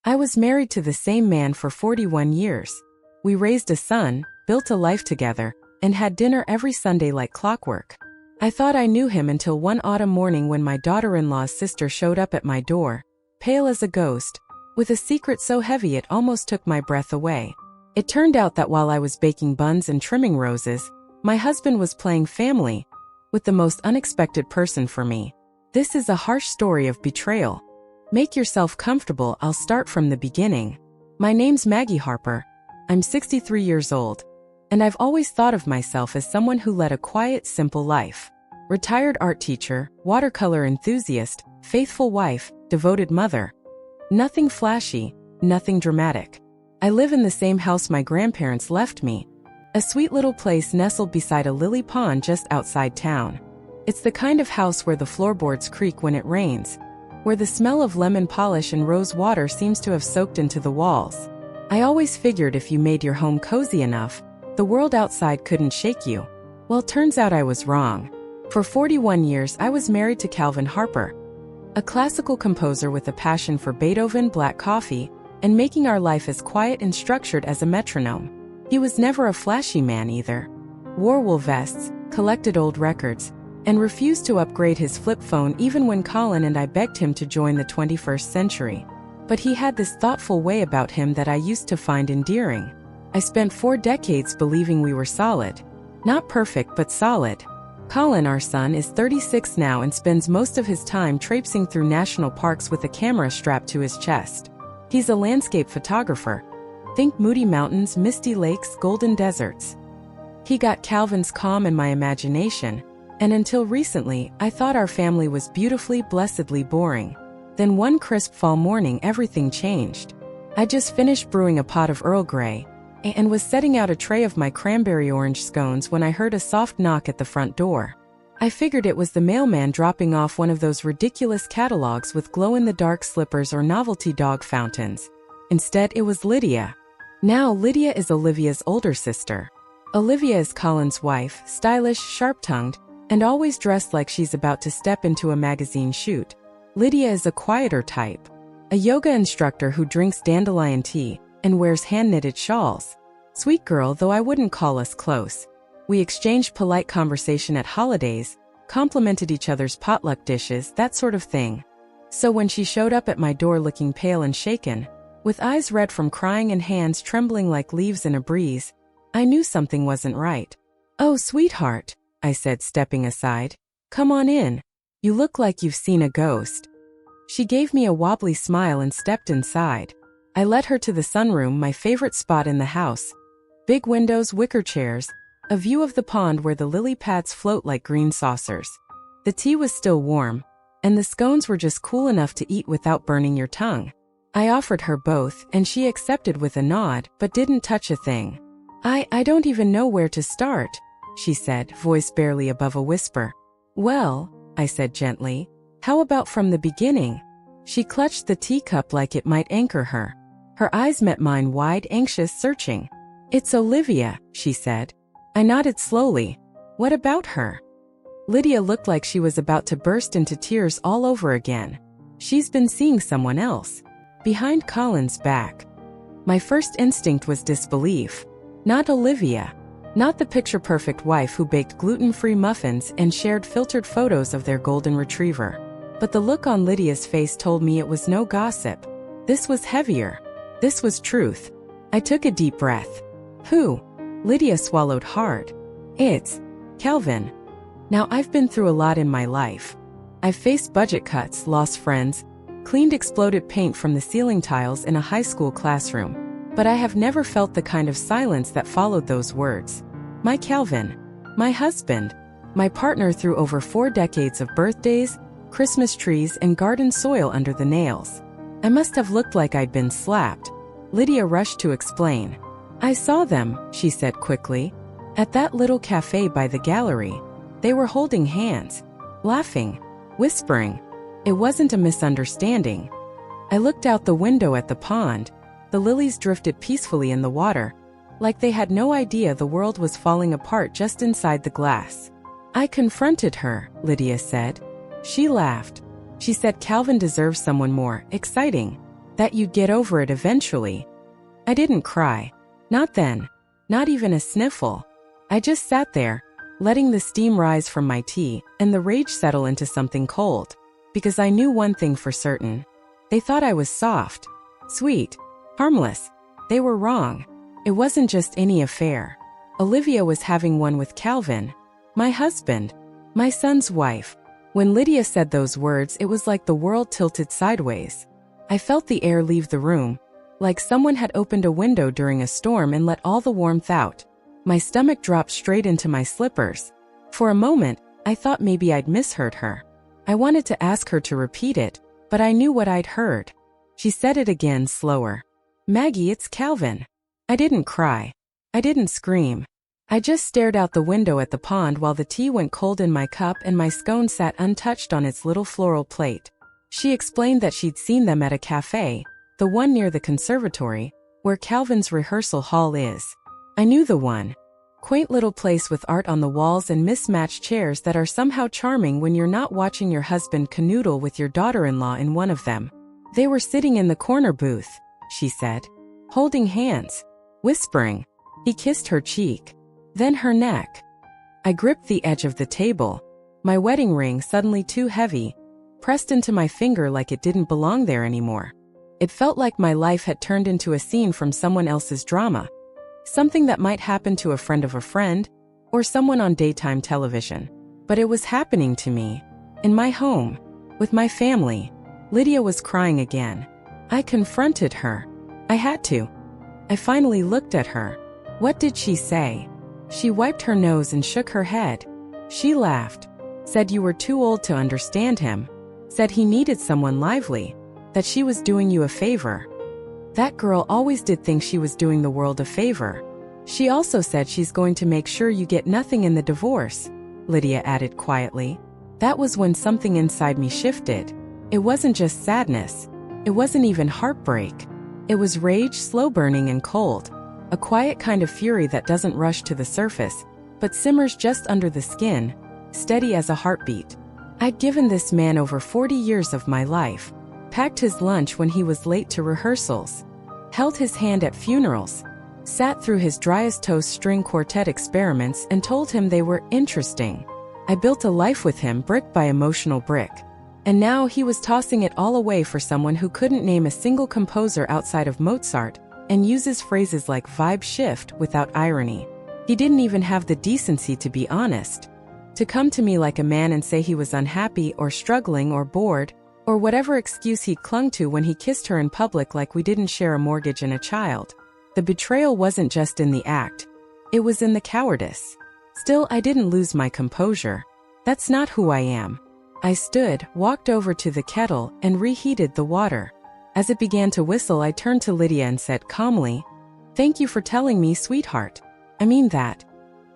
I was married to the same man for 41 years. We raised a son, built a life together, and had dinner every Sunday like clockwork. I thought I knew him until one autumn morning when my daughter-in-law's sister showed up at my door, pale as a ghost, with a secret so heavy it almost took my breath away. It turned out that while I was baking buns and trimming roses, my husband was playing family with the most unexpected person for me. This is a harsh story of betrayal. Make yourself comfortable, I'll start from the beginning. My name's Maggie Harper. I'm 63 years old, and I've always thought of myself as someone who led a quiet, simple life. Retired art teacher, watercolor enthusiast, faithful wife, devoted mother. Nothing flashy, nothing dramatic. I live in the same house my grandparents left me, a sweet little place nestled beside a lily pond just outside town. It's the kind of house where the floorboards creak when it rains, where the smell of lemon polish and rose water seems to have soaked into the walls. I always figured if you made your home cozy enough, the world outside couldn't shake you. Well, turns out I was wrong. For 41 years I was married to Calvin Harper, a classical composer with a passion for Beethoven, black coffee, and making our life as quiet and structured as a metronome. He was never a flashy man either. Wore wool vests, collected old records, and refused to upgrade his flip phone even when Colin and I begged him to join the 21st century. But he had this thoughtful way about him that I used to find endearing. I spent 4 decades believing we were solid. Not perfect, but solid. Colin, our son, is 36 now and spends most of his time traipsing through national parks with a camera strapped to his chest. He's a landscape photographer. Think moody mountains, misty lakes, golden deserts. He got Calvin's calm in my imagination, and until recently, I thought our family was beautifully, blessedly boring. Then one crisp fall morning everything changed. I just finished brewing a pot of Earl Grey, and was setting out a tray of my cranberry orange scones when I heard a soft knock at the front door. I figured it was the mailman dropping off one of those ridiculous catalogs with glow-in-the-dark slippers or novelty dog fountains. Instead, it was Lydia. Now, Lydia is Olivia's older sister. Olivia is Colin's wife, stylish, sharp-tongued, and always dressed like she's about to step into a magazine shoot. Lydia is a quieter type, a yoga instructor who drinks dandelion tea and wears hand-knitted shawls. Sweet girl, though I wouldn't call us close. We exchanged polite conversation at holidays, complimented each other's potluck dishes, that sort of thing. So when she showed up at my door looking pale and shaken, with eyes red from crying and hands trembling like leaves in a breeze, I knew something wasn't right. "Oh, sweetheart," I said, stepping aside. "Come on in. You look like you've seen a ghost." She gave me a wobbly smile and stepped inside. I led her to the sunroom, my favorite spot in the house. Big windows, wicker chairs, a view of the pond where the lily pads float like green saucers. The tea was still warm, and the scones were just cool enough to eat without burning your tongue. I offered her both, and she accepted with a nod, but didn't touch a thing. I don't even know where to start," she said, voice barely above a whisper. "Well," I said gently, "how about from the beginning?" She clutched the teacup like it might anchor her. Her eyes met mine, wide, anxious, searching. "It's Olivia," she said. I nodded slowly. "What about her?" Lydia looked like she was about to burst into tears all over again. "She's been seeing someone else. Behind Colin's back." My first instinct was disbelief. Not Olivia. Not the picture-perfect wife who baked gluten-free muffins and shared filtered photos of their golden retriever. But the look on Lydia's face told me it was no gossip. This was heavier. This was truth. I took a deep breath. "Who?" Lydia swallowed hard. "It's Calvin." Now, I've been through a lot in my life. I've faced budget cuts, lost friends, cleaned exploded paint from the ceiling tiles in a high school classroom. But I have never felt the kind of silence that followed those words. My Calvin. My husband. My partner through over 4 decades of birthdays, Christmas trees, and garden soil under the nails. I must have looked like I'd been slapped. Lydia rushed to explain. "I saw them," she said quickly, "at that little cafe by the gallery. They were holding hands, laughing, whispering. It wasn't a misunderstanding." I looked out the window at the pond. The lilies drifted peacefully in the water, like they had no idea the world was falling apart just inside the glass. "I confronted her," Lydia said. She laughed. She said Calvin deserves someone more exciting. That you'd get over it eventually. I didn't cry. Not then. Not even a sniffle. I just sat there, letting the steam rise from my tea and the rage settle into something cold. Because I knew one thing for certain. They thought I was soft, sweet, harmless. They were wrong. It wasn't just any affair. Olivia was having one with Calvin, my husband, my son's wife. When Lydia said those words, it was like the world tilted sideways. I felt the air leave the room, like someone had opened a window during a storm and let all the warmth out. My stomach dropped straight into my slippers. For a moment, I thought maybe I'd misheard her. I wanted to ask her to repeat it, but I knew what I'd heard. She said it again, slower. Maggie, it's Calvin. I didn't cry. I didn't scream. I just stared out the window at the pond while the tea went cold in my cup and my scone sat untouched on its little floral plate. She explained that she'd seen them at a cafe, the one near the conservatory, where Calvin's rehearsal hall is. I knew the one. Quaint little place with art on the walls and mismatched chairs that are somehow charming when you're not watching your husband canoodle with your daughter-in-law in one of them. They were sitting in the corner booth, she said, holding hands, whispering. He kissed her cheek, then her neck. I gripped the edge of the table, my wedding ring suddenly too heavy, pressed into my finger like it didn't belong there anymore. It felt like my life had turned into a scene from someone else's drama. Something that might happen to a friend of a friend, or someone on daytime television. But it was happening to me, in my home, with my family. Lydia was crying again. I confronted her. I had to. I finally looked at her. What did she say? She wiped her nose and shook her head. She laughed. Said you were too old to understand him. Said he needed someone lively. That she was doing you a favor. That girl always did think she was doing the world a favor. She also said she's going to make sure you get nothing in the divorce, Lydia added quietly. That was when something inside me shifted. It wasn't just sadness. It wasn't even heartbreak. It was rage, slow burning and cold. A quiet kind of fury that doesn't rush to the surface, but simmers just under the skin, steady as a heartbeat. I'd given this man over 40 years of my life. Packed his lunch when he was late to rehearsals, held his hand at funerals, sat through his dry-as-toast string quartet experiments and told him they were interesting. I built a life with him brick by emotional brick. And now he was tossing it all away for someone who couldn't name a single composer outside of Mozart and uses phrases like vibe shift without irony. He didn't even have the decency to be honest. To come to me like a man and say he was unhappy or struggling or bored, or whatever excuse he clung to when he kissed her in public like we didn't share a mortgage and a child. The betrayal wasn't just in the act. It was in the cowardice. Still, I didn't lose my composure. That's not who I am. I stood, walked over to the kettle, and reheated the water. As it began to whistle, I turned to Lydia and said calmly, "Thank you for telling me, sweetheart. I mean that."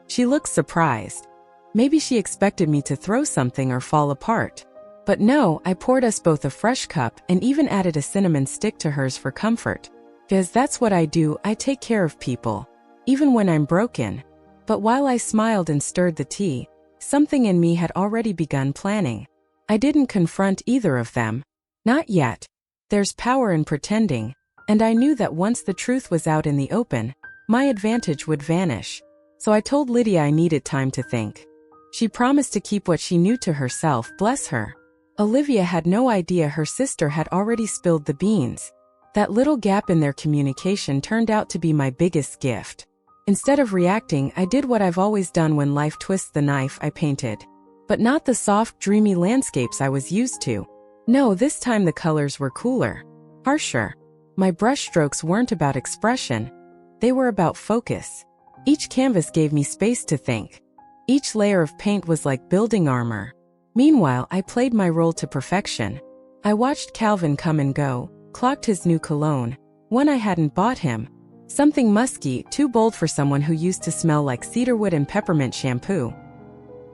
She looked surprised. Maybe she expected me to throw something or fall apart. But no, I poured us both a fresh cup and even added a cinnamon stick to hers for comfort. Because that's what I do, I take care of people. Even when I'm broken. But while I smiled and stirred the tea, something in me had already begun planning. I didn't confront either of them. Not yet. There's power in pretending. And I knew that once the truth was out in the open, my advantage would vanish. So I told Lydia I needed time to think. She promised to keep what she knew to herself, bless her. Olivia had no idea her sister had already spilled the beans. That little gap in their communication turned out to be my biggest gift. Instead of reacting, I did what I've always done when life twists the knife. I painted. But not the soft, dreamy landscapes I was used to. No, this time the colors were cooler, harsher. My brushstrokes weren't about expression. They were about focus. Each canvas gave me space to think. Each layer of paint was like building armor. Meanwhile, I played my role to perfection. I watched Calvin come and go, clocked his new cologne, one I hadn't bought him. Something musky, too bold for someone who used to smell like cedarwood and peppermint shampoo.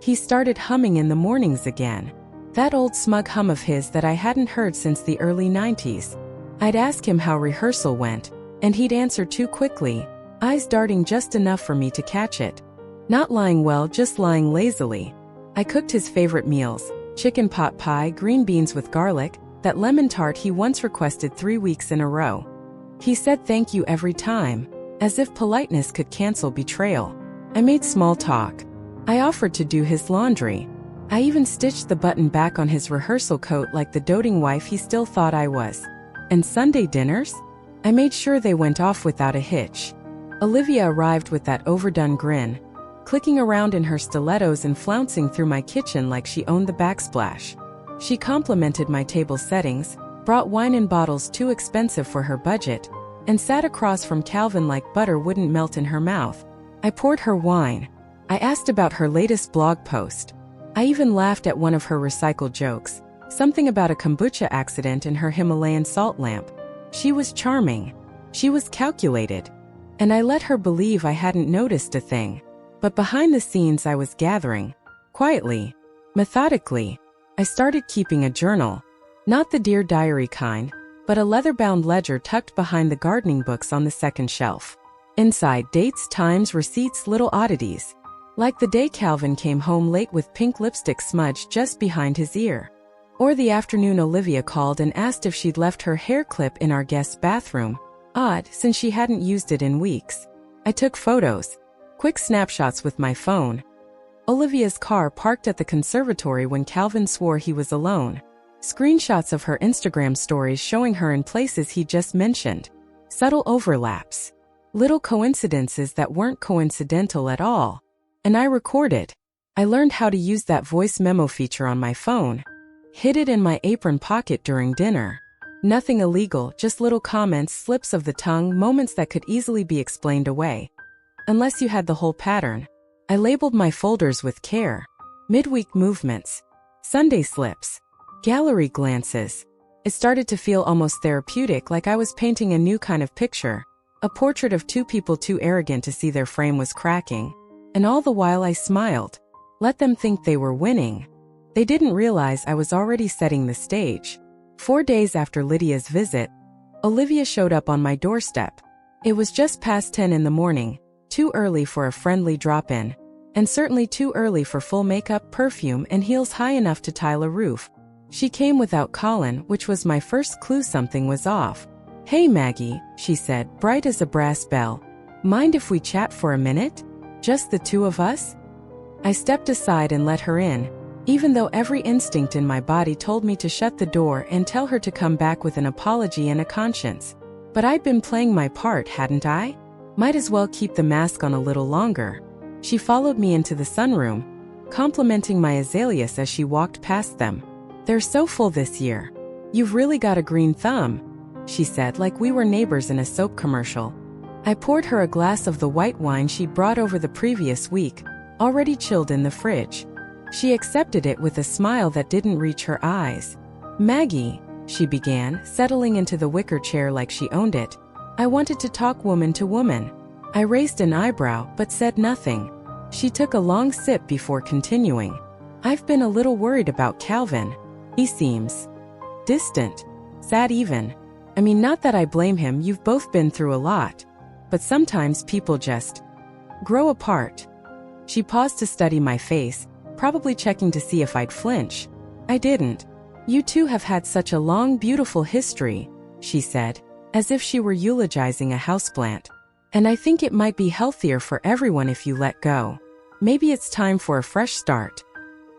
He started humming in the mornings again. That old smug hum of his that I hadn't heard since the early 90s. I'd ask him how rehearsal went, and he'd answer too quickly, eyes darting just enough for me to catch it. Not lying well, just lying lazily. I cooked his favorite meals, chicken pot pie, green beans with garlic, that lemon tart he once requested 3 weeks in a row. He said thank you every time, as if politeness could cancel betrayal. I made small talk. I offered to do his laundry. I even stitched the button back on his rehearsal coat like the doting wife he still thought I was. And Sunday dinners? I made sure they went off without a hitch. Olivia arrived with that overdone grin, clicking around in her stilettos and flouncing through my kitchen like she owned the backsplash. She complimented my table settings, brought wine in bottles too expensive for her budget, and sat across from Calvin like butter wouldn't melt in her mouth. I poured her wine. I asked about her latest blog post. I even laughed at one of her recycled jokes, something about a kombucha accident in her Himalayan salt lamp. She was charming. She was calculated. And I let her believe I hadn't noticed a thing. But behind the scenes I was gathering. Quietly. Methodically. I started keeping a journal. Not the Dear Diary kind, but a leather-bound ledger tucked behind the gardening books on the second shelf. Inside, dates, times, receipts, little oddities. Like the day Calvin came home late with pink lipstick smudged just behind his ear. Or the afternoon Olivia called and asked if she'd left her hair clip in our guest bathroom. Odd, since she hadn't used it in weeks. I took photos. Quick snapshots with my phone. Olivia's car parked at the conservatory when Calvin swore he was alone. Screenshots of her Instagram stories showing her in places he just mentioned. Subtle overlaps. Little coincidences that weren't coincidental at all. And I recorded. I learned how to use that voice memo feature on my phone. Hid it in my apron pocket during dinner. Nothing illegal, just little comments, slips of the tongue, moments that could easily be explained away. Unless you had the whole pattern. I labeled my folders with care. Midweek movements. Sunday slips. Gallery glances. It started to feel almost therapeutic, like I was painting a new kind of picture. A portrait of two people too arrogant to see their frame was cracking. And all the while I smiled. Let them think they were winning. They didn't realize I was already setting the stage. 4 days after Lydia's visit, Olivia showed up on my doorstep. It was just past 10 in the morning, too early for a friendly drop-in, and certainly too early for full makeup, perfume, and heels high enough to tile a roof. She came without Colin, which was my first clue something was off. "Hey Maggie," she said, bright as a brass bell. "Mind if we chat for a minute? Just the two of us?" I stepped aside and let her in, even though every instinct in my body told me to shut the door and tell her to come back with an apology and a conscience. But I'd been playing my part, hadn't I? Might as well keep the mask on a little longer. She followed me into the sunroom, complimenting my azaleas as she walked past them. "They're so full this year. You've really got a green thumb," she said, like we were neighbors in a soap commercial. I poured her a glass of the white wine she'd brought over the previous week, already chilled in the fridge. She accepted it with a smile that didn't reach her eyes. "Maggie," she began, settling into the wicker chair like she owned it. "I wanted to talk woman to woman." I raised an eyebrow but said nothing. She took a long sip before continuing. "I've been a little worried about Calvin. He seems distant, sad even. I mean, not that I blame him, you've both been through a lot. But sometimes people just grow apart." She paused to study my face, probably checking to see if I'd flinch. I didn't. "You two have had such a long, beautiful history," she said, as if she were eulogizing a houseplant. "And I think it might be healthier for everyone if you let go. Maybe it's time for a fresh start."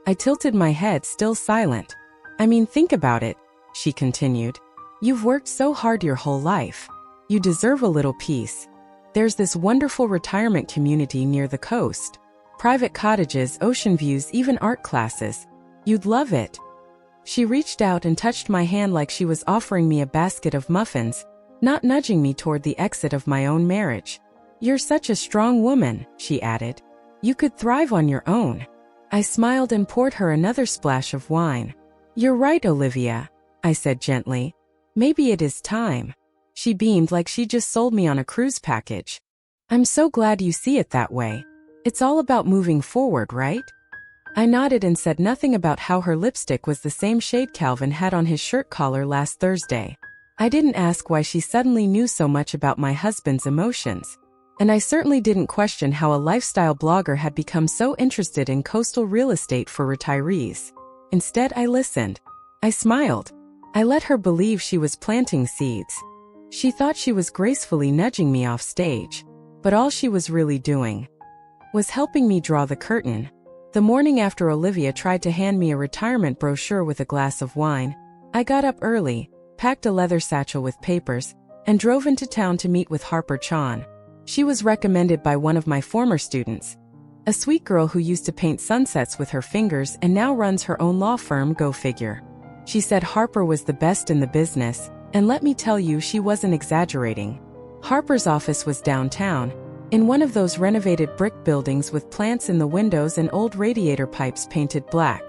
I tilted my head, still silent. "I mean, think about it," she continued. "You've worked so hard your whole life. You deserve a little peace. There's this wonderful retirement community near the coast. Private cottages, ocean views, even art classes. You'd love it." She reached out and touched my hand like she was offering me a basket of muffins, not nudging me toward the exit of my own marriage. "You're such a strong woman," she added. "You could thrive on your own." I smiled and poured her another splash of wine. "You're right, Olivia," I said gently. "Maybe it is time." She beamed like she just sold me on a cruise package. "I'm so glad you see it that way. It's all about moving forward, right?" I nodded and said nothing about how her lipstick was the same shade Calvin had on his shirt collar last Thursday. I didn't ask why she suddenly knew so much about my husband's emotions. And I certainly didn't question how a lifestyle blogger had become so interested in coastal real estate for retirees. Instead, I listened. I smiled. I let her believe she was planting seeds. She thought she was gracefully nudging me off stage, but all she was really doing was helping me draw the curtain. The morning after Olivia tried to hand me a retirement brochure with a glass of wine, I got up early, packed a leather satchel with papers, and drove into town to meet with Harper Chan. She was recommended by one of my former students, a sweet girl who used to paint sunsets with her fingers and now runs her own law firm. Go figure. She said Harper was the best in the business, and let me tell you, she wasn't exaggerating. Harper's office was downtown, in one of those renovated brick buildings with plants in the windows and old radiator pipes painted black.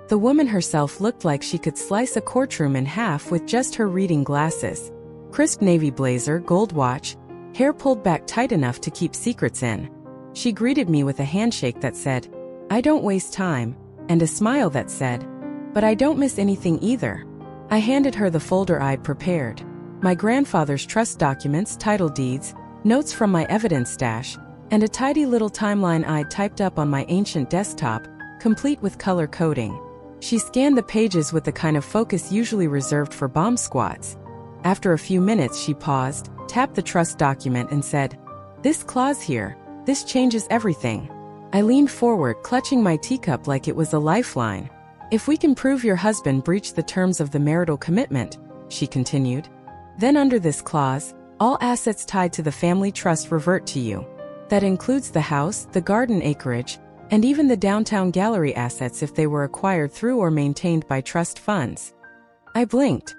The woman herself looked like she could slice a courtroom in half with just her reading glasses. Crisp navy blazer, gold watch, hair pulled back tight enough to keep secrets in. She greeted me with a handshake that said, "I don't waste time," and a smile that said, "But I don't miss anything either." I handed her the folder I'd prepared. My grandfather's trust documents, title deeds, notes from my evidence stash, and a tidy little timeline I'd typed up on my ancient desktop, complete with color coding. She scanned the pages with the kind of focus usually reserved for bomb squads. After a few minutes she paused, tapped the trust document and said, "This clause here, this changes everything." I leaned forward, clutching my teacup like it was a lifeline. "If we can prove your husband breached the terms of the marital commitment," she continued, "then under this clause, all assets tied to the family trust revert to you. That includes the house, the garden acreage, and even the downtown gallery assets if they were acquired through or maintained by trust funds." I blinked.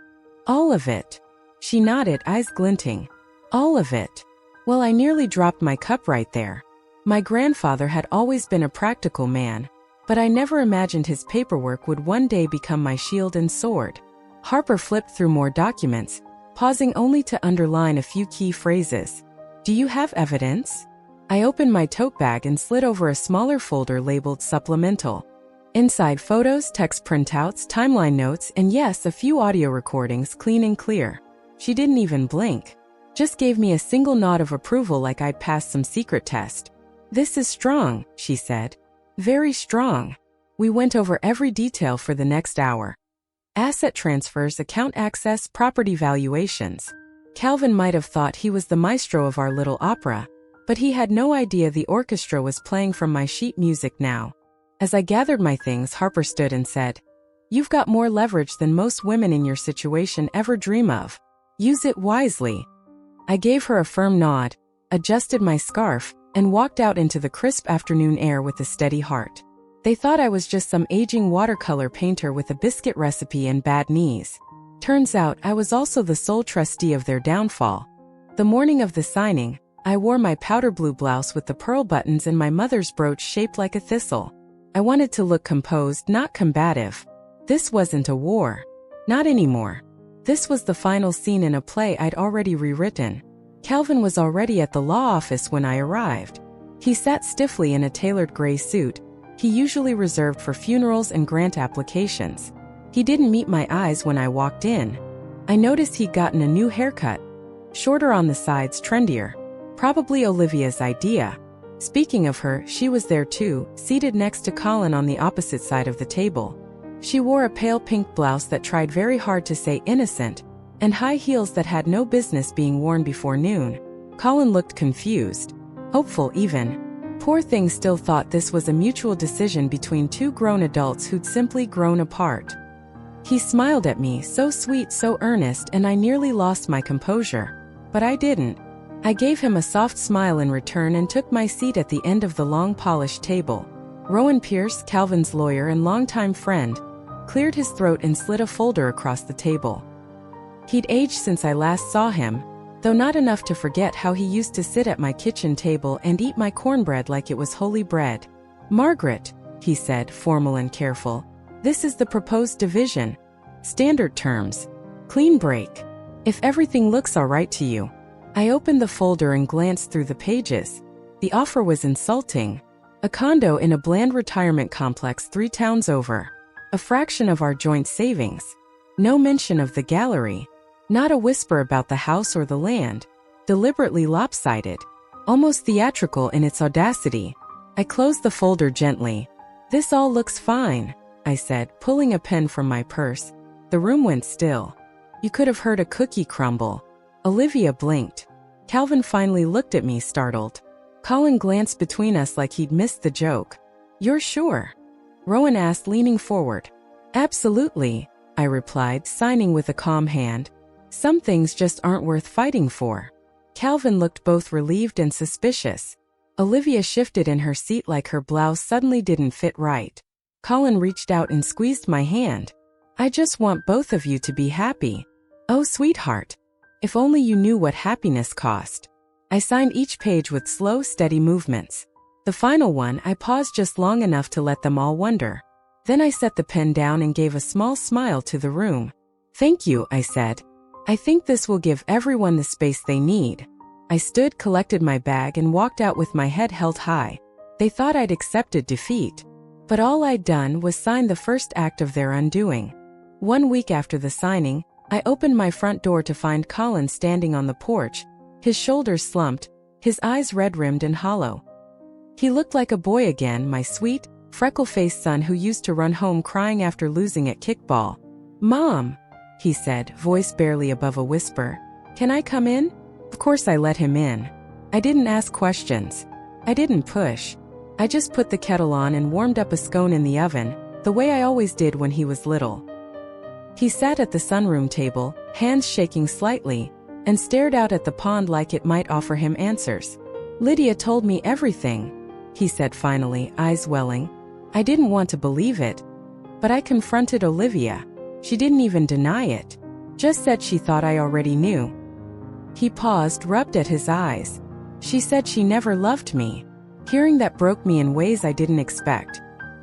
"All of it?" She nodded, eyes glinting. "All of it." Well, I nearly dropped my cup right there. My grandfather had always been a practical man, but I never imagined his paperwork would one day become my shield and sword. Harper flipped through more documents, pausing only to underline a few key phrases. "Do you have evidence?" I opened my tote bag and slid over a smaller folder labeled supplemental. Inside, photos, text printouts, timeline notes, and yes, a few audio recordings, clean and clear. She didn't even blink. Just gave me a single nod of approval like I'd passed some secret test. "This is strong," she said. "Very strong." We went over every detail for the next hour. Asset transfers, account access, property valuations. Calvin might have thought he was the maestro of our little opera, but he had no idea the orchestra was playing from my sheet music now. As I gathered my things, Harper stood and said, "You've got more leverage than most women in your situation ever dream of. Use it wisely." I gave her a firm nod, adjusted my scarf, and walked out into the crisp afternoon air with a steady heart. They thought I was just some aging watercolor painter with a biscuit recipe and bad knees. Turns out I was also the sole trustee of their downfall. The morning of the signing, I wore my powder blue blouse with the pearl buttons and my mother's brooch shaped like a thistle. I wanted to look composed, not combative. This wasn't a war. Not anymore. This was the final scene in a play I'd already rewritten. Calvin was already at the law office when I arrived. He sat stiffly in a tailored gray suit, he usually reserved for funerals and grant applications. He didn't meet my eyes when I walked in. I noticed he'd gotten a new haircut. Shorter on the sides, trendier. Probably Olivia's idea. Speaking of her, she was there too, seated next to Colin on the opposite side of the table. She wore a pale pink blouse that tried very hard to say innocent, and high heels that had no business being worn before noon. Colin looked confused. Hopeful even. Poor thing still thought this was a mutual decision between two grown adults who'd simply grown apart. He smiled at me, so sweet, so earnest, and I nearly lost my composure. But I didn't. I gave him a soft smile in return and took my seat at the end of the long polished table. Rowan Pierce, Calvin's lawyer and longtime friend, cleared his throat and slid a folder across the table. He'd aged since I last saw him, though not enough to forget how he used to sit at my kitchen table and eat my cornbread like it was holy bread. "Margaret," he said, formal and careful, "this is the proposed division. Standard terms. Clean break. If everything looks all right to you." I opened the folder and glanced through the pages. The offer was insulting. A condo in a bland retirement complex 3 towns over. A fraction of our joint savings. No mention of the gallery. Not a whisper about the house or the land. Deliberately lopsided. Almost theatrical in its audacity. I closed the folder gently. "This all looks fine," I said, pulling a pen from my purse. The room went still. You could have heard a cookie crumble. Olivia blinked. Calvin finally looked at me, startled. Colin glanced between us like he'd missed the joke. You're sure? Rowan asked, leaning forward. Absolutely, I replied, signing with a calm hand. Some things just aren't worth fighting for. Calvin looked both relieved and suspicious. Olivia shifted in her seat like her blouse suddenly didn't fit right. Colin reached out and squeezed my hand. I just want both of you to be happy. Oh, sweetheart. If only you knew what happiness cost. I signed each page with slow, steady movements. The final one, I paused just long enough to let them all wonder. Then I set the pen down and gave a small smile to the room. Thank you, I said. I think this will give everyone the space they need. I stood, collected my bag, and walked out with my head held high. They thought I'd accepted defeat. But all I'd done was sign the first act of their undoing. 1 week after the signing, I opened my front door to find Colin standing on the porch, his shoulders slumped, his eyes red-rimmed and hollow. He looked like a boy again, my sweet, freckle-faced son who used to run home crying after losing at kickball. Mom, he said, voice barely above a whisper. Can I come in? Of course I let him in. I didn't ask questions. I didn't push. I just put the kettle on and warmed up a scone in the oven, the way I always did when he was little. He sat at the sunroom table, hands shaking slightly, and stared out at the pond like it might offer him answers. Lydia told me everything, he said finally, eyes welling. I didn't want to believe it. But I confronted Olivia. She didn't even deny it. Just said she thought I already knew. He paused, rubbed at his eyes. She said she never loved me. Hearing that broke me in ways I didn't expect.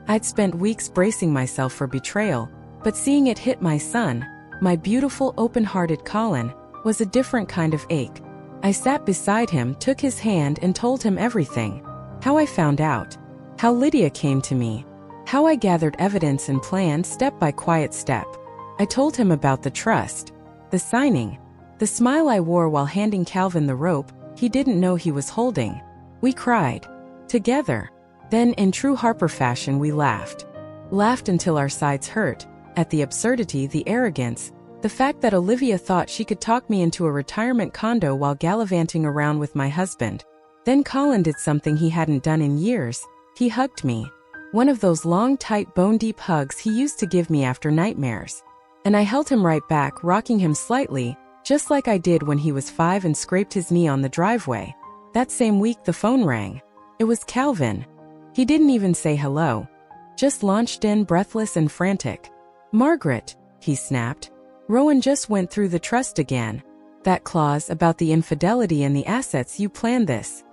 I'd spent weeks bracing myself for betrayal, but seeing it hit my son, my beautiful, open-hearted Colin, was a different kind of ache. I sat beside him, took his hand, and told him everything. How I found out. How Lydia came to me. How I gathered evidence and planned step by quiet step. I told him about the trust. The signing. The smile I wore while handing Calvin the rope he didn't know he was holding. We cried. Together. Then, in true Harper fashion, we laughed. Laughed until our sides hurt, at the absurdity, the arrogance, the fact that Olivia thought she could talk me into a retirement condo while gallivanting around with my husband. Then Colin did something he hadn't done in years. He hugged me. One of those long, tight, bone-deep hugs he used to give me after nightmares. And I held him right back, rocking him slightly, just like I did when he was 5 and scraped his knee on the driveway. That same week the phone rang. It was Calvin. He didn't even say hello. Just launched in, breathless and frantic. Margaret, he snapped. Rowan just went through the trust again. That clause about the infidelity and the assets, you planned this.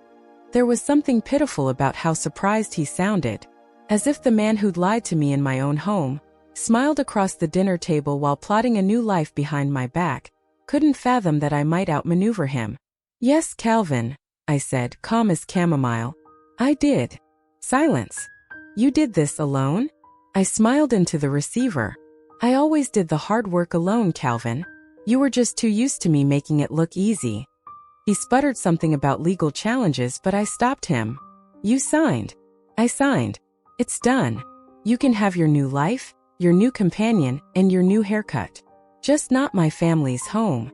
There was something pitiful about how surprised he sounded. As if the man who'd lied to me in my own home, smiled across the dinner table while plotting a new life behind my back, couldn't fathom that I might outmaneuver him. Yes, Calvin, I said, calm as chamomile. I did. Silence. You did this alone? I smiled into the receiver. I always did the hard work alone, Calvin. You were just too used to me making it look easy. He sputtered something about legal challenges, but I stopped him. You signed. I signed. It's done. You can have your new life, your new companion, and your new haircut. Just not my family's home.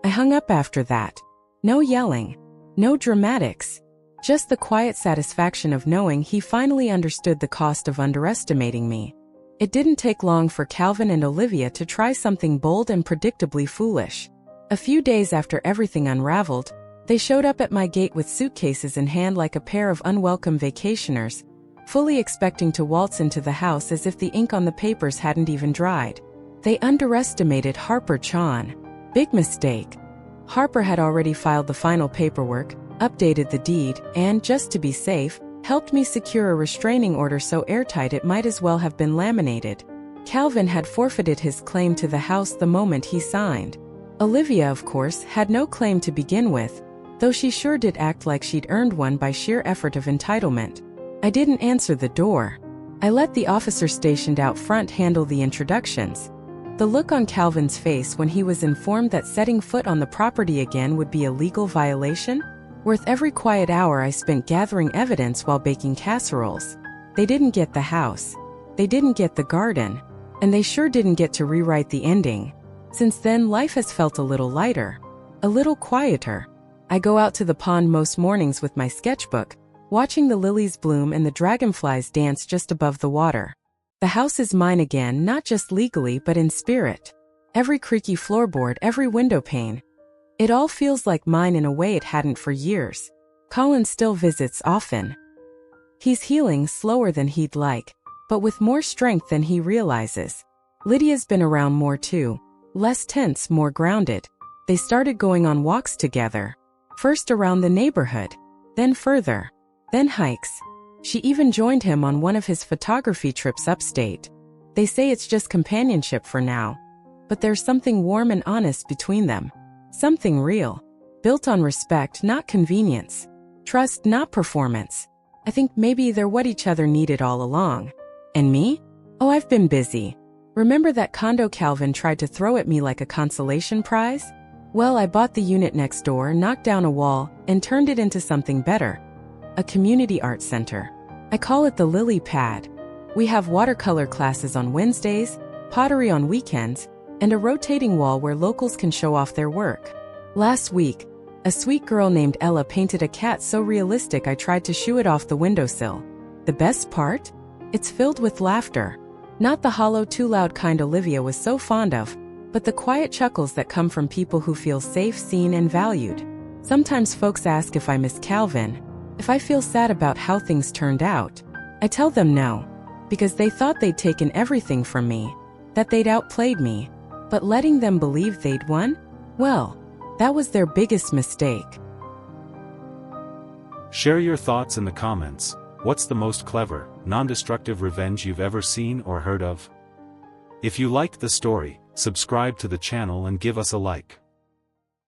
I hung up after that. No yelling. No dramatics. Just the quiet satisfaction of knowing he finally understood the cost of underestimating me. It didn't take long for Calvin and Olivia to try something bold and predictably foolish. A few days after everything unraveled, they showed up at my gate with suitcases in hand like a pair of unwelcome vacationers, fully expecting to waltz into the house as if the ink on the papers hadn't even dried. They underestimated Harper Chon. Big mistake. Harper had already filed the final paperwork, updated the deed, and, just to be safe, helped me secure a restraining order so airtight it might as well have been laminated. Calvin had forfeited his claim to the house the moment he signed. Olivia, of course, had no claim to begin with, though she sure did act like she'd earned one by sheer effort of entitlement. I didn't answer the door. I let the officer stationed out front handle the introductions. The look on Calvin's face when he was informed that setting foot on the property again would be a legal violation? Worth every quiet hour I spent gathering evidence while baking casseroles. They didn't get the house. They didn't get the garden. And they sure didn't get to rewrite the ending. Since then, life has felt a little lighter, a little quieter. I go out to the pond most mornings with my sketchbook, watching the lilies bloom and the dragonflies dance just above the water. The house is mine again, not just legally but in spirit. Every creaky floorboard, every window pane. It all feels like mine in a way it hadn't for years. Colin still visits often. He's healing slower than he'd like, but with more strength than he realizes. Lydia's been around more too. Less tense, more grounded. They started going on walks together. First around the neighborhood, then further, then hikes. She even joined him on one of his photography trips upstate. They say it's just companionship for now, but there's something warm and honest between them. Something real, built on respect, not convenience. Trust, not performance. I think maybe they're what each other needed all along. And me? Oh, I've been busy. Remember that condo Calvin tried to throw at me like a consolation prize? Well, I bought the unit next door, knocked down a wall, and turned it into something better. A community art center. I call it the Lily Pad. We have watercolor classes on Wednesdays, pottery on weekends, and a rotating wall where locals can show off their work. Last week, a sweet girl named Ella painted a cat so realistic I tried to shoo it off the windowsill. The best part? It's filled with laughter. Not the hollow, too loud kind Olivia was so fond of, but the quiet chuckles that come from people who feel safe, seen, and valued. Sometimes folks ask if I miss Calvin, if I feel sad about how things turned out. I tell them no, because they thought they'd taken everything from me, that they'd outplayed me. But letting them believe they'd won? Well, that was their biggest mistake. Share your thoughts in the comments. What's the most clever, non-destructive revenge you've ever seen or heard of? If you liked the story, subscribe to the channel and give us a like.